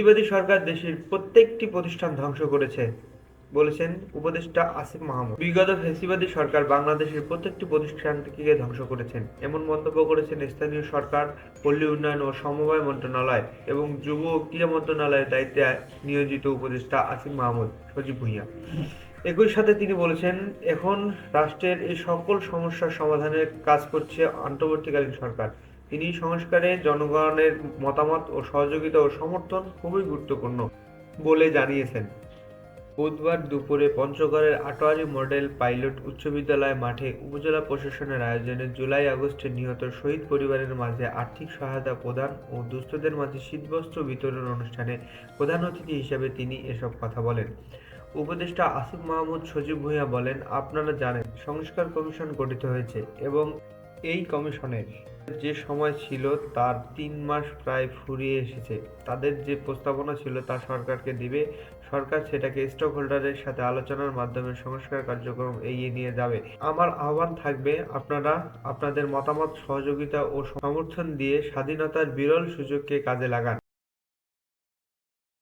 ফ্যাসিবাদী সরকার দেশের প্রত্যেকটি প্রতিষ্ঠান ধ্বংস করেছে, বলেছেন উপদেষ্টা আসিফ মাহমুদ। বিগত ফ্যাসিবাদী সরকার বাংলাদেশের প্রত্যেকটি প্রতিষ্ঠানকে ধ্বংস করেছেন, এমন মন্তব্য করেছেন স্থানীয় সরকার, পল্লী উন্নয়ন ও সমবায় মন্ত্রণালয় এবং যুব ও ক্রীড়া মন্ত্রণালয়ের দায়িত্বে নিয়োজিত উপদেষ্টা আসিফ মাহমুদ সজীব ভুঁইয়া। একই সাথে তিনি বলেছেন, এখন রাষ্ট্রের এই সকল সমস্যার সমাধানের কাজ করছে অন্তর্বর্তীকালীন সরকার। তিনি সংস্কারে জনগণের মতামত ও সহযোগিতা ও সমর্থন খুবই গুরুত্বপূর্ণ বলে জানিয়েছেন। বুধবার দুপুরে পঞ্চগড়ের আটোয়ারী মডেল পাইলট উচ্চ বিদ্যালয় মাঠে উপজেলা প্রশাসনের আয়োজনে জুলাই-আগস্টে নিহত শহীদ পরিবারের মাঝে আর্থিক সহায়তা প্রদান ও দুস্থদের মাঝে শীতবস্ত্র বিতরণ অনুষ্ঠানে প্রধান অতিথি হিসেবে তিনি এসব কথা বলেন। উপদেষ্টা আসিফ মাহমুদ সজীব ভুঁইয়া বলেন, আপনারা জানেন সংস্কার কমিশন গঠিত হয়েছে এবং এই কমিশনের যে সময় ছিল তার ৩ মাস প্রায় ফুরিয়ে এসেছে। তাদের যে প্রস্তাবনা ছিল তা সরকারকে দিবে, সরকার সেটাকে স্টক হোল্ডারের সাথে আলোচনার মাধ্যমে সংস্কার কার্যক্রম এগিয়ে নিয়ে যাবে। আমার আহ্বান থাকবে, আপনারা আপনাদের মতামত, সহযোগিতা ও সমর্থন দিয়ে স্বাধীনতার বিরল সুযোগকে কাজে লাগান।